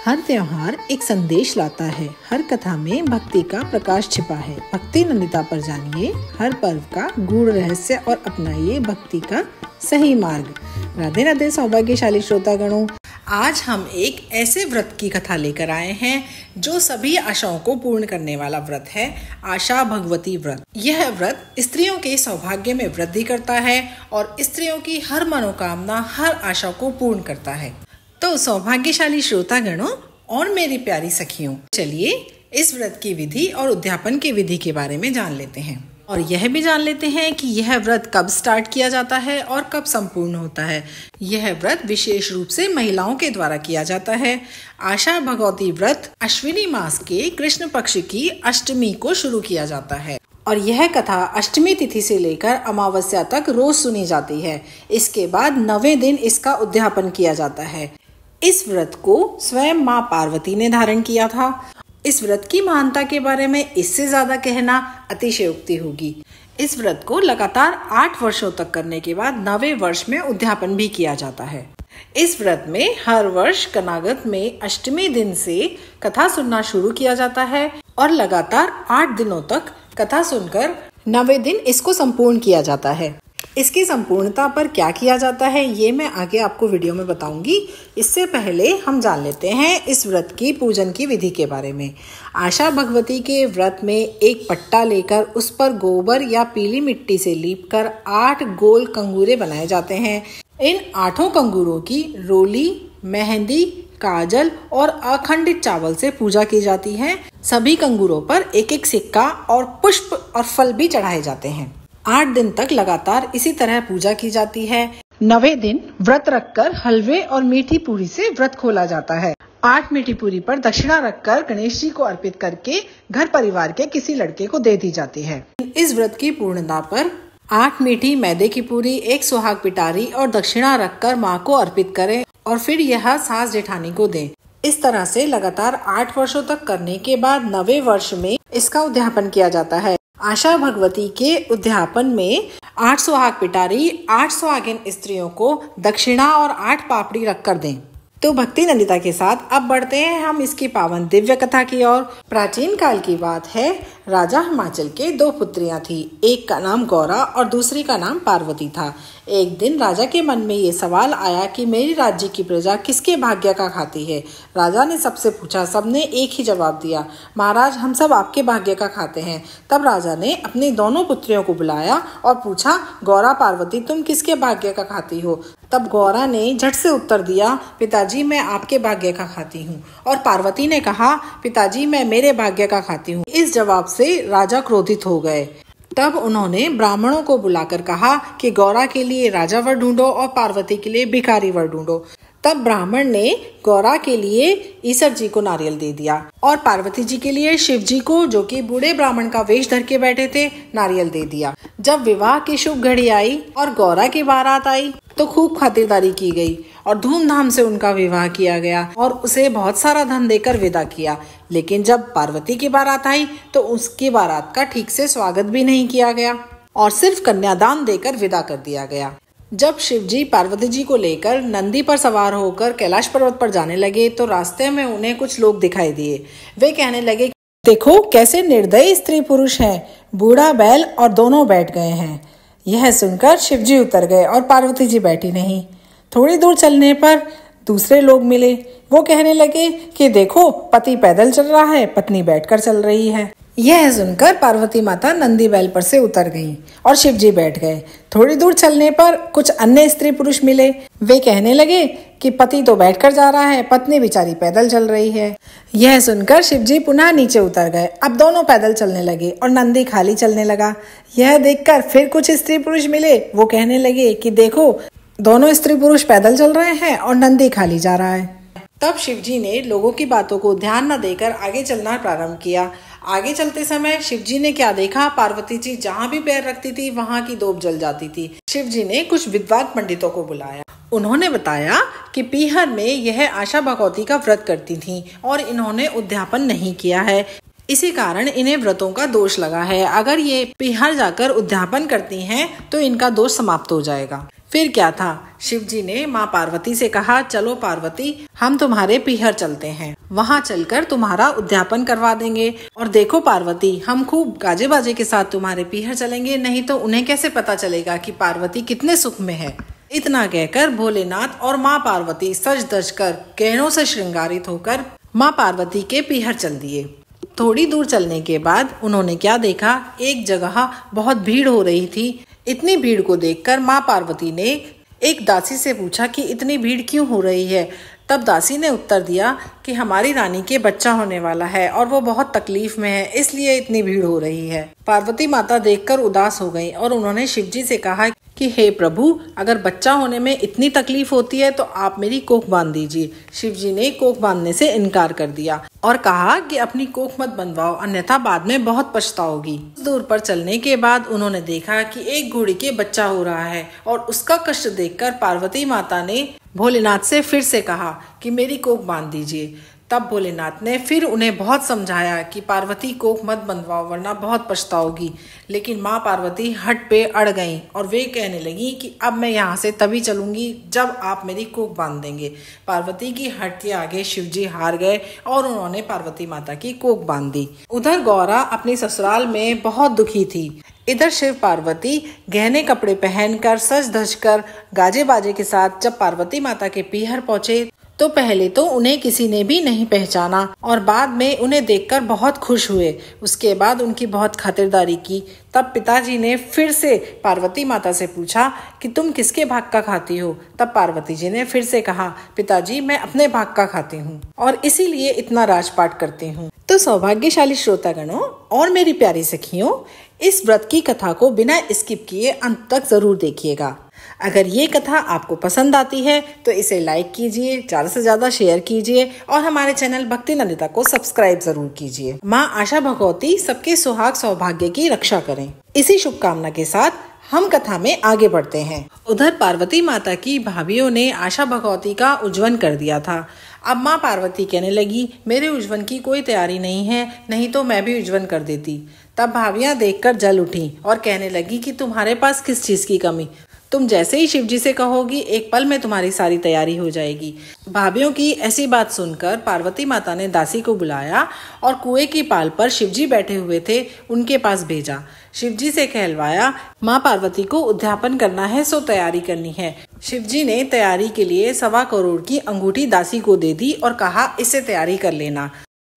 हर त्योहार एक संदेश लाता है, हर कथा में भक्ति का प्रकाश छिपा है। भक्ति नंदिता पर जानिए हर पर्व का गूढ़ रहस्य और अपनाइए भक्ति का सही मार्ग। राधे राधे सौभाग्यशाली श्रोतागणों, आज हम एक ऐसे व्रत की कथा लेकर आए हैं जो सभी आशाओं को पूर्ण करने वाला व्रत है, आशा भगवती व्रत। यह व्रत स्त्रियों के सौभाग्य में वृद्धि करता है और स्त्रियों की हर मनोकामना, हर आशा को पूर्ण करता है। तो सौभाग्यशाली श्रोतागणों और मेरी प्यारी सखियों, चलिए इस व्रत की विधि और उद्यापन की विधि के बारे में जान लेते हैं और यह भी जान लेते हैं कि यह व्रत कब स्टार्ट किया जाता है और कब संपूर्ण होता है। यह व्रत विशेष रूप से महिलाओं के द्वारा किया जाता है। आशा भगवती व्रत अश्विनी मास के कृष्ण पक्ष की अष्टमी को शुरू किया जाता है और यह कथा अष्टमी तिथि से लेकर अमावस्या तक रोज सुनी जाती है। इसके बाद 9वें दिन इसका उद्यापन किया जाता है। इस व्रत को स्वयं माँ पार्वती ने धारण किया था। इस व्रत की महानता के बारे में इससे ज्यादा कहना अतिशयोक्ति होगी। इस व्रत को लगातार 8 वर्षों तक करने के बाद 9वें वर्ष में उद्यापन भी किया जाता है। इस व्रत में हर वर्ष कनागत में अष्टमी दिन से कथा सुनना शुरू किया जाता है और लगातार 8 दिनों तक कथा सुनकर 9वें दिन इसको संपूर्ण किया जाता है। इसकी संपूर्णता पर क्या किया जाता है ये मैं आगे आपको वीडियो में बताऊंगी। इससे पहले हम जान लेते हैं इस व्रत की पूजन की विधि के बारे में। आशा भगवती के व्रत में एक पट्टा लेकर उस पर गोबर या पीली मिट्टी से लीपकर 8 गोल कंगूरे बनाए जाते हैं। इन 8 कंगूरों की रोली, मेहंदी, काजल और अखंडित चावल से पूजा की जाती है। सभी कंगूरों पर एक एक सिक्का और पुष्प और फल भी चढ़ाए जाते हैं। 8 दिन तक लगातार इसी तरह पूजा की जाती है। 9वें दिन व्रत रखकर हलवे और मीठी पूरी से व्रत खोला जाता है। 8 मीठी पूरी पर दक्षिणा रखकर गणेश जी को अर्पित करके घर परिवार के किसी लड़के को दे दी जाती है। इस व्रत की पूर्णता पर 8 मीठी मैदे की पूरी, 1 सुहाग पिटारी और दक्षिणा रखकर माँ को अर्पित करें और फिर यह सास जेठानी को दें। इस तरह से लगातार 8 वर्षों तक करने के बाद 9वें वर्ष में इसका उद्यापन किया जाता है। आशा भगवती के उद्यापन में 8 सुहाग पिटारी, 8 सुहागिन स्त्रियों को दक्षिणा और 8 पापड़ी रखकर दें। तो भक्ति नंदिता के साथ अब बढ़ते हैं हम इसकी पावन दिव्य कथा की ओर। प्राचीन काल की बात है, राजा हिमाचल के 2 पुत्रियां थी। एक का नाम गौरा और दूसरी का नाम पार्वती था। एक दिन राजा के मन में ये सवाल आया कि मेरी राज्य की प्रजा किसके भाग्य का खाती है। राजा ने सबसे पूछा, सबने एक ही जवाब दिया, महाराज हम सब आपके भाग्य का खाते हैं। तब राजा ने अपनी दोनों पुत्रियों को बुलाया और पूछा, गौरा पार्वती तुम किसके भाग्य का खाती हो। तब गौरा ने झट से उत्तर दिया, पिताजी मैं आपके भाग्य का खाती हूँ। और पार्वती ने कहा, पिताजी मैं मेरे भाग्य का खाती हूँ। इस जवाब से राजा क्रोधित हो गए। तब उन्होंने ब्राह्मणों को बुलाकर कहा कि गौरा के लिए राजा वर ढूंढो और पार्वती के लिए भिखारी वर ढूंढो। तब ब्राह्मण ने गौरा के लिए ईश्वर जी को नारियल दे दिया और पार्वती जी के लिए शिव जी को, जो कि बूढ़े ब्राह्मण का वेश धर के बैठे थे, नारियल दे दिया। जब विवाह की शुभ घड़ी आई और गौरा की बारात आई तो खूब खातिरदारी की गई और धूमधाम से उनका विवाह किया गया और उसे बहुत सारा धन देकर विदा किया। लेकिन जब पार्वती की बारात आई तो उसकी बारात का ठीक से स्वागत भी नहीं किया गया और सिर्फ कन्यादान देकर विदा कर दिया गया। जब शिव जी पार्वती जी को लेकर नंदी पर सवार होकर कैलाश पर्वत पर जाने लगे तो रास्ते में उन्हें कुछ लोग दिखाई दिए। वे कहने लगे, देखो कैसे निर्दयी स्त्री पुरुष हैं, बूढ़ा बैल और दोनों बैठ गए हैं। यह सुनकर शिव जी उतर गए और पार्वती जी बैठी नहीं। थोड़ी दूर चलने पर दूसरे लोग मिले। वो कहने लगे कि देखो पति पैदल चल रहा है, पत्नी बैठकर चल रही है। यह सुनकर पार्वती माता नंदी बैल पर से उतर गईं और शिव जी बैठ गए। थोड़ी दूर चलने पर कुछ अन्य स्त्री पुरुष मिले। वे कहने लगे कि पति तो बैठकर जा रहा है, पत्नी बेचारी पैदल चल रही है। यह सुनकर शिव जी पुनः नीचे उतर गए। अब दोनों पैदल चलने लगे और नंदी खाली चलने लगा। यह देखकर फिर कुछ स्त्री पुरुष मिले। वो कहने लगे कि देखो दोनों स्त्री पुरुष पैदल चल रहे हैं और नंदी खाली जा रहा है। तब शिव जी ने लोगों की बातों को ध्यान न देकर आगे चलना प्रारंभ किया। आगे चलते समय शिव जी ने क्या देखा, पार्वती जी जहाँ भी पैर रखती थी वहाँ की दोब जल जाती थी। शिव जी ने कुछ विद्वान पंडितों को बुलाया। उन्होंने बताया कि पीहर में यह आशा भगवती का व्रत करती थी और इन्होंने उद्यापन नहीं किया है, इसी कारण इन्हें व्रतों का दोष लगा है। अगर ये पीहर जाकर उद्यापन करती हैं तो इनका दोष समाप्त हो जाएगा। फिर क्या था, शिव जी ने माँ पार्वती से कहा, चलो पार्वती, हम तुम्हारे पीहर चलते हैं, वहाँ चलकर तुम्हारा उद्यापन करवा देंगे। और देखो पार्वती, हम खूब गाजे बाजे के साथ तुम्हारे पीहर चलेंगे, नहीं तो उन्हें कैसे पता चलेगा कि पार्वती कितने सुख में है। इतना कहकर भोलेनाथ और माँ पार्वती सज धज कर गहनों से श्रृंगारित होकर माँ पार्वती के पीहर चल दिए। थोड़ी दूर चलने के बाद उन्होंने क्या देखा, एक जगह बहुत भीड़ हो रही थी। इतनी भीड़ को देखकर माँ पार्वती ने एक दासी से पूछा कि इतनी भीड़ क्यों हो रही है। तब दासी ने उत्तर दिया कि हमारी रानी के बच्चा होने वाला है और वो बहुत तकलीफ में है, इसलिए इतनी भीड़ हो रही है। पार्वती माता देखकर उदास हो गईं और उन्होंने शिव जी से कहा कि हे प्रभु, अगर बच्चा होने में इतनी तकलीफ होती है तो आप मेरी कोख बांध दीजिए। शिव जी ने कोख बांधने से इनकार कर दिया और कहा कि अपनी कोख मत बनवाओ, अन्यथा बाद में बहुत पछताओगी। दूर पर चलने के बाद उन्होंने देखा कि एक घोड़ी के बच्चा हो रहा है और उसका कष्ट देखकर पार्वती माता ने भोलेनाथ से फिर से कहा कि मेरी कोख बांध दीजिए। तब भोलेनाथ ने फिर उन्हें बहुत समझाया कि पार्वती कोख मत बंधवाओ वरना बहुत पछताओगी। लेकिन माँ पार्वती हट पे अड़ गईं और वे कहने लगी कि अब मैं यहाँ से तभी चलूंगी जब आप मेरी कोख बांध देंगे। पार्वती की हट के आगे शिव जी हार गए और उन्होंने पार्वती माता की कोख बांध दी। उधर गौरा अपनी ससुराल में बहुत दुखी थी। इधर शिव पार्वती गहने कपड़े पहनकर सज धज कर गाजे बाजे के साथ जब पार्वती माता के पीहर पहुंचे तो पहले तो उन्हें किसी ने भी नहीं पहचाना और बाद में उन्हें देखकर बहुत खुश हुए। उसके बाद उनकी बहुत खातिरदारी की। तब पिताजी ने फिर से पार्वती माता से पूछा कि तुम किसके भाग का खाती हो। तब पार्वती जी ने फिर से कहा, पिताजी मैं अपने भाग का खाती हूँ और इसीलिए इतना राजपाट करती हूँ। तो सौभाग्यशाली श्रोतागणों और मेरी प्यारी सखियों, इस व्रत की कथा को बिना स्किप किए अंत तक जरूर देखिएगा। अगर ये कथा आपको पसंद आती है तो इसे लाइक कीजिए, ज्यादा से ज्यादा शेयर कीजिए और हमारे चैनल भक्ति नंदिता को सब्सक्राइब जरूर कीजिए। माँ आशा भगवती सबके सुहाग सौभाग्य की रक्षा करें। इसी शुभकामना के साथ हम कथा में आगे बढ़ते हैं। उधर पार्वती माता की भाभीियों ने आशा भगवती का उज्जवन कर दिया था। अब माँ पार्वती कहने लगी, मेरे उज्जवन की कोई तैयारी नहीं है, नहीं तो मैं भी उज्जवन कर देती। तब भाभियां देखकर जल उठी और कहने लगी कि तुम्हारे पास किस चीज की कमी, तुम जैसे ही शिव जी से कहोगी एक पल में तुम्हारी सारी तैयारी हो जाएगी। भाभियों की ऐसी बात सुनकर पार्वती माता ने दासी को बुलाया और कुएं की पाल पर शिवजी बैठे हुए थे उनके पास भेजा। शिवजी से कहलवाया, माँ पार्वती को उद्यापन करना है सो तैयारी करनी है। शिवजी ने तैयारी के लिए 1.25 करोड़ की अंगूठी दासी को दे दी और कहा, इससे तैयारी कर लेना।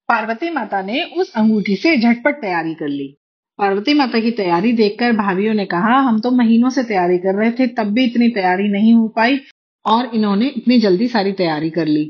पार्वती माता ने उस अंगूठी से झटपट तैयारी कर ली। पार्वती माता की तैयारी देखकर भाभियों ने कहा, हम तो महीनों से तैयारी कर रहे थे तब भी इतनी तैयारी नहीं हो पाई और इन्होंने इतनी जल्दी सारी तैयारी कर ली।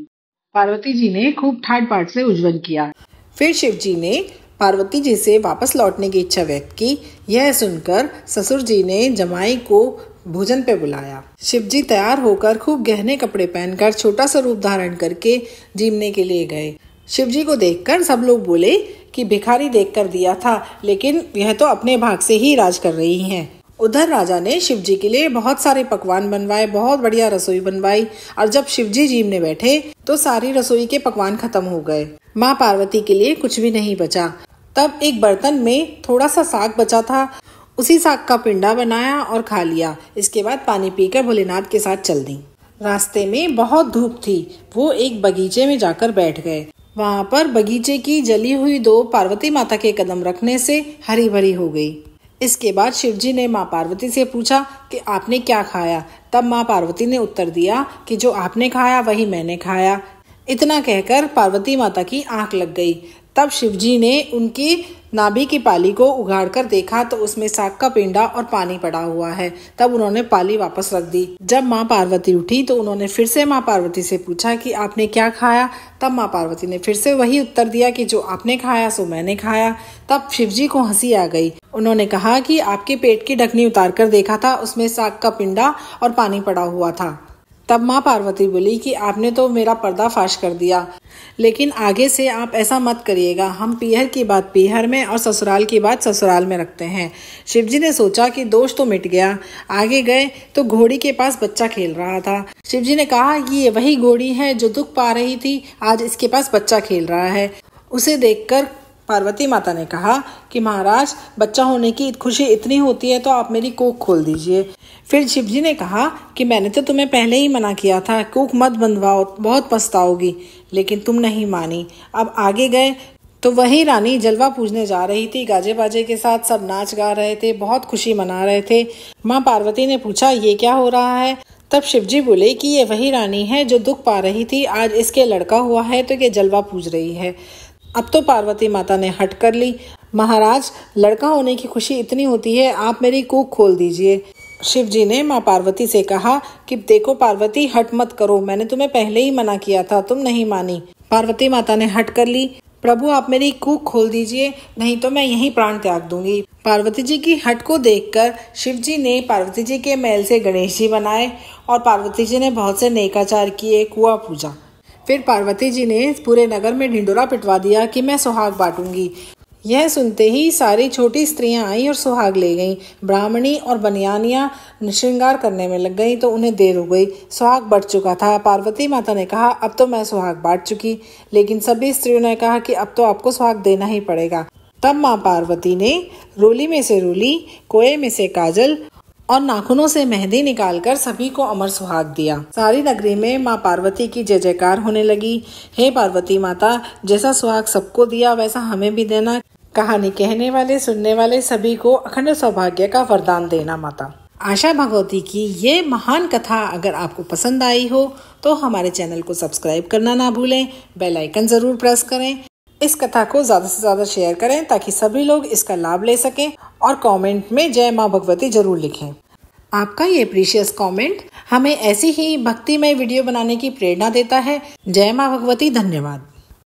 पार्वती जी ने खूब ठाट बाट से उज्जवन किया। फिर शिव जी ने पार्वती जी से वापस लौटने की इच्छा व्यक्त की। यह सुनकर ससुर जी ने जमाई को भोजन पे बुलाया। शिव जी तैयार होकर खूब गहने कपड़े पहनकर छोटा सा रूप धारण करके जीमने के लिए गए। शिव जी को देखकर सब लोग बोले कि भिखारी देखकर दिया था, लेकिन यह तो अपने भाग से ही राज कर रही हैं। उधर राजा ने शिव जी के लिए बहुत सारे पकवान बनवाए, बहुत बढ़िया रसोई बनवाई और जब शिव जी जीमने बैठे तो सारी रसोई के पकवान खत्म हो गए। माँ पार्वती के लिए कुछ भी नहीं बचा। तब एक बर्तन में थोड़ा सा साग बचा था, उसी साग का पिंडा बनाया और खा लिया। इसके बाद पानी पीकर भोलेनाथ के साथ चल दी। रास्ते में बहुत धूप थी, वो एक बगीचे में जाकर बैठ गए। वहाँ पर बगीचे की जली हुई 2 पार्वती माता के कदम रखने से हरी भरी हो गई। इसके बाद शिवजी ने माँ पार्वती से पूछा कि आपने क्या खाया। तब माँ पार्वती ने उत्तर दिया कि जो आपने खाया वही मैंने खाया। इतना कहकर पार्वती माता की आंख लग गई। तब शिवजी ने उनकी नाभि की पाली को उगाड़कर देखा तो उसमें साग का पिंडा और पानी पड़ा हुआ है। तब उन्होंने पाली वापस रख दी। जब माँ पार्वती उठी तो उन्होंने फिर से माँ पार्वती से पूछा कि आपने क्या खाया। तब माँ पार्वती ने फिर से वही उत्तर दिया कि जो आपने खाया सो मैंने खाया। तब शिवजी को हंसी आ गई। उन्होंने कहा कि आपके पेट की ढकनी उतार कर देखा था, उसमें साग का पिंडा और पानी पड़ा हुआ था। तब माँ पार्वती बोली कि आपने तो मेरा पर्दाफाश कर दिया, लेकिन आगे से आप ऐसा मत करिएगा। हम पीहर की बात पीहर में और ससुराल की बात ससुराल में रखते हैं। शिवजी ने सोचा कि दोष तो मिट गया। आगे गए तो घोड़ी के पास बच्चा खेल रहा था। शिवजी ने कहा ये वही घोड़ी है जो दुख पा रही थी, आज इसके पास बच्चा खेल रहा है। उसे देखकर पार्वती माता ने कहा कि महाराज, बच्चा होने की खुशी इतनी होती है तो आप मेरी कोख खोल दीजिए। फिर शिव जी ने कहा कि मैंने तो तुम्हें पहले ही मना किया था, कूक मत बंधवाओ, बहुत पछताओगी, लेकिन तुम नहीं मानी। अब आगे गए तो वही रानी जलवा पूजने जा रही थी। गाजे बाजे के साथ सब नाच गा रहे थे, बहुत खुशी मना रहे थे। माँ पार्वती ने पूछा, ये क्या हो रहा है? तब शिव जी बोले कि ये वही रानी है जो दुख पा रही थी, आज इसके लड़का हुआ है तो ये जलवा पूज रही है। अब तो पार्वती माता ने हट कर ली। महाराज, लड़का होने की खुशी इतनी होती है, आप मेरी कूक खोल दीजिए। शिव जी ने माँ पार्वती से कहा कि देखो पार्वती, हट मत करो, मैंने तुम्हें पहले ही मना किया था, तुम नहीं मानी। पार्वती माता ने हट कर ली। प्रभु, आप मेरी कूक खोल दीजिए, नहीं तो मैं यहीं प्राण त्याग दूंगी। पार्वती जी की हट को देखकर शिव जी ने पार्वती जी के मैल से गणेश जी बनाए और पार्वती जी ने बहुत से नेकाचार किए, कुआं पूजा। फिर पार्वती जी ने पूरे नगर में ढिंडोरा पिटवा दिया कि मैं सुहाग बांटूंगी। यह सुनते ही सारी छोटी स्त्रियां आई और सुहाग ले गईं। ब्राह्मणी और बनियानियां श्रृंगार करने में लग गईं तो उन्हें देर हो गई। सुहाग बढ़ चुका था। पार्वती माता ने कहा, अब तो मैं सुहाग बांट चुकी, लेकिन सभी स्त्रियों ने कहा कि अब तो आपको सुहाग देना ही पड़ेगा। तब माँ पार्वती ने रोली में से रोली, कोए में से काजल और नाखूनों से मेहंदी निकालकर सभी को अमर सुहाग दिया। सारी नगरी में माँ पार्वती की जय जयकार होने लगी। हे पार्वती माता, जैसा सुहाग सबको दिया वैसा हमें भी देना। कहानी कहने वाले, सुनने वाले सभी को अखंड सौभाग्य का वरदान देना माता। आशा भगवती की ये महान कथा अगर आपको पसंद आई हो तो हमारे चैनल को सब्सक्राइब करना ना भूलें, बेल आइकन जरूर प्रेस करें। इस कथा को ज्यादा से ज्यादा शेयर करें ताकि सभी लोग इसका लाभ ले सकें और कमेंट में जय माँ भगवती जरूर लिखें। आपका ये प्रीशियस कमेंट हमें ऐसी ही भक्तिमय वीडियो बनाने की प्रेरणा देता है। जय माँ भगवती। धन्यवाद।